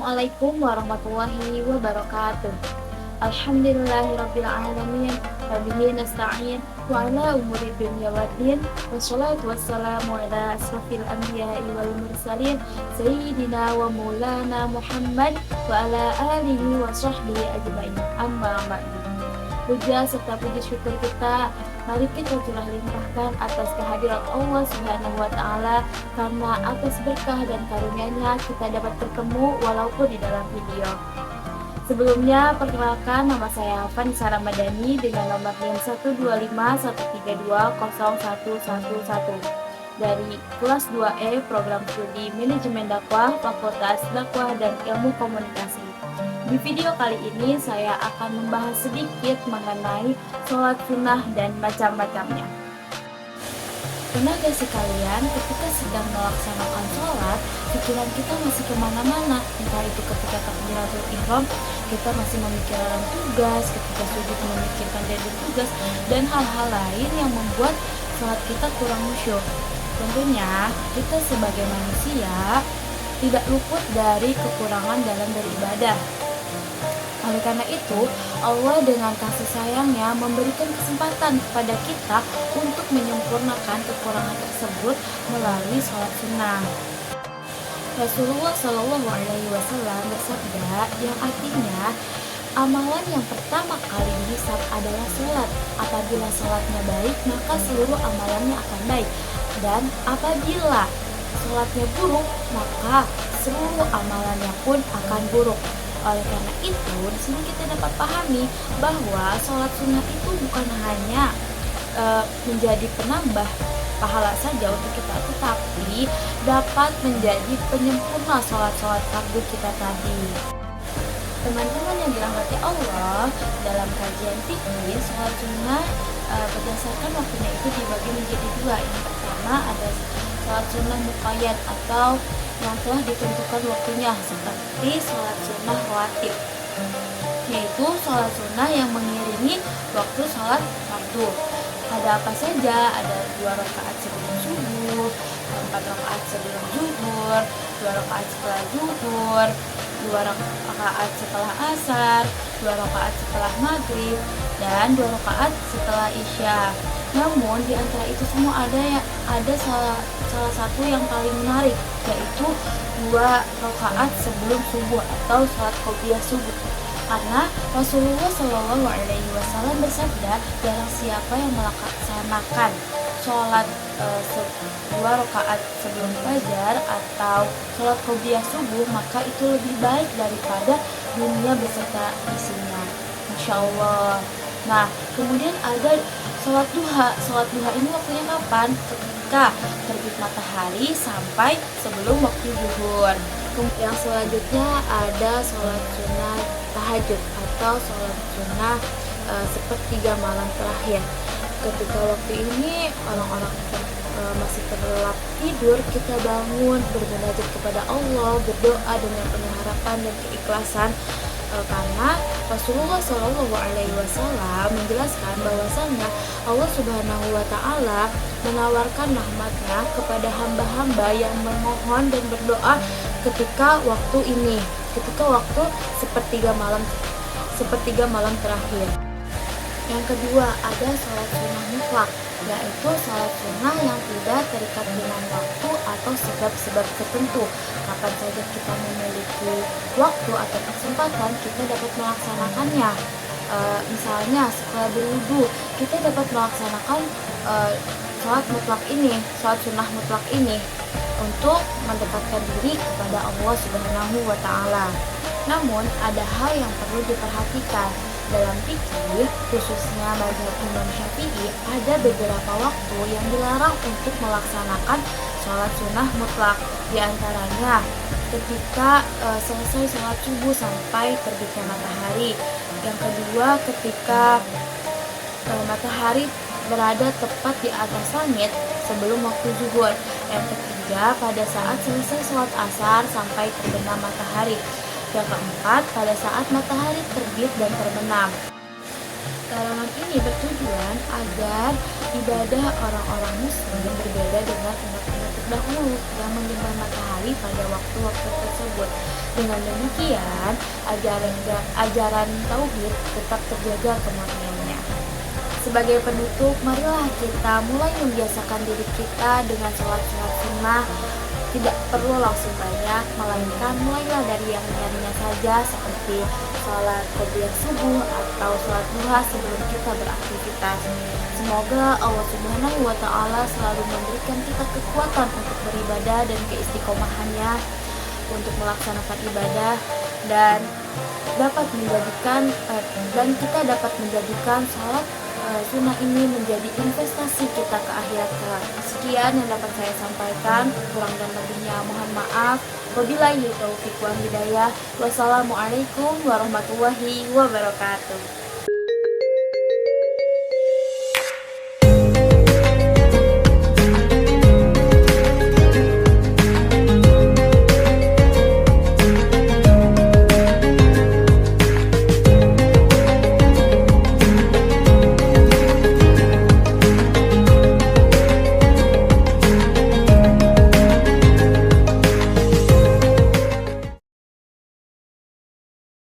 Assalamualaikum warahmatullahi wabarakatuh. Alhamdulillahirabbil alamin. Wabihi nasta'in wa ala umuri dunya waddin. Wassalatu wassalamu ala asrofil anbiya'i wal mursalin sayyidina wa maulana Muhammad wa ala alihi wa sahbihi ajma'in. Amma ba'du. Puja serta puji syukur kita mari kita curah limpahkan atas kehadiran Allah Subhanahu wa Ta'ala, karena atas berkah dan karunia-Nya kita dapat bertemu walaupun di dalam video. Sebelumnya, perkenalkan, nama saya Hafan Sara Madani dengan nomor NIM 12513201111 dari kelas 2E Program Studi Manajemen Dakwah Fakultas Dakwah dan Ilmu Komunikasi. Di video kali ini saya akan membahas sedikit mengenai sholat sunnah dan macam-macamnya. Pernah gak sih kalian ketika sedang melaksanakan sholat, pikiran kita masih kemana-mana, entah itu ketika takbiratul ihram, kita masih memikirkan tugas, ketika sujud memikirkan dari tugas, dan hal-hal lain yang membuat sholat kita kurang khusyuk. Tentunya kita sebagai manusia tidak luput dari kekurangan dalam beribadah. Oleh karena itu, Allah dengan kasih sayangnya memberikan kesempatan kepada kita untuk menyempurnakan kekurangan tersebut melalui sholat sunnah. Rasulullah Shallallahu Alaihi Wasallam bersabda yang artinya, amalan yang pertama kali dihisab adalah sholat. Apabila sholatnya baik, maka seluruh amalannya akan baik. Dan apabila sholatnya buruk, maka seluruh amalannya pun akan buruk. Oleh karena itu, di sini kita dapat pahami bahwa sholat sunnah itu bukan hanya menjadi penambah pahala saja untuk kita, tetapi dapat menjadi penyempurna sholat-sholat fardu kita tadi. Teman-teman yang dirahmati Allah, dalam kajian fikih, sholat sunnah berdasarkan waktunya itu dibagi menjadi dua. Yang pertama ada sholat sunnah muqayyad atau yang telah ditentukan waktunya, seperti sholat sunnah rawatib, yaitu sholat sunnah yang mengiringi waktu sholat fardu. Ada apa saja? Ada 2 rakaat sebelum subuh, 4 rakaat sebelum zuhur, 2 rakaat setelah zuhur, 2 rakaat setelah asar, 2 rakaat setelah maghrib, dan 2 rakaat setelah isya. Namun di antara itu semua ada salah satu yang paling menarik, yaitu 2 rakaat sebelum subuh atau sholat qobliyah subuh. Karena Rasulullah Shallallahu Alaihi Wasallam bersabda, barang siapa yang melaksanakan sholat 2 rakaat sebelum fajar atau sholat qobliyah subuh, maka itu lebih baik daripada dunia beserta isinya. Masya Allah. Nah, kemudian ada sholat duha. Sholat duha ini waktunya kapan? Ketika terbit matahari sampai sebelum waktu zuhur. Yang selanjutnya ada sholat sunnah tahajud atau sholat sunnah sepertiga malam terakhir. Ketika waktu ini orang-orang masih terlelap tidur, kita bangun bermunajat kepada Allah, berdoa dengan penuh harapan dan keikhlasan. Karena Rasulullah Shallallahu Alaihi Wasallam menjelaskan bahwasannya Allah Subhanahu Wa Taala menawarkan rahmatnya kepada hamba-hamba yang memohon dan berdoa ketika waktu ini, ketika waktu sepertiga malam terakhir. Yang kedua ada sholat sunnah mutlak, yaitu sholat sunnah yang tidak terikat dengan waktu atau sebab-sebab tertentu. Kapan saja kita memiliki waktu atau kesempatan, kita dapat melaksanakannya. Misalnya setelah berwudu, kita dapat melaksanakan sholat sunnah mutlak ini untuk mendekatkan diri kepada Allah Subhanahu wa Ta'ala. Namun ada hal yang perlu diperhatikan. Dalam fikih, khususnya mazhab Imam Syafi'i, ada beberapa waktu yang dilarang untuk melaksanakan sholat sunnah mutlak. Di antaranya ketika selesai sholat subuh sampai terbitnya matahari. Yang kedua, ketika matahari berada tepat di atas langit sebelum waktu zuhur. Yang ketiga, pada saat selesai sholat asar sampai terbenam matahari. Yang keempat, pada saat matahari terbit dan terbenam. Larangan ini bertujuan agar ibadah orang-orang muslim berbeda dengan umat-umat terdahulu yang menyembah matahari pada waktu-waktu tersebut. Dengan demikian, ajaran tauhid tetap terjaga kemurniannya. Sebagai penutup, marilah kita mulai membiasakan diri kita dengan sholat-sholat sunnah. Tidak perlu langsung banyak, melainkan mulailah dari yang ringan-ringan saja seperti sholat qobliyah subuh atau sholat duha sebelum kita beraktivitas. Semoga Allah Subhanahu wa Ta'ala selalu memberikan kita kekuatan untuk beribadah dan keistiqomahannya untuk melaksanakan ibadah dan kita dapat menjadikan sholat sunnah ini menjadi investasi kita ke akhirat kelak. Sekian yang dapat saya sampaikan, kurang dan lebihnya mohon maaf. Wabillahi taufiq wal hidayah. Wassalamualaikum warahmatullahi wabarakatuh.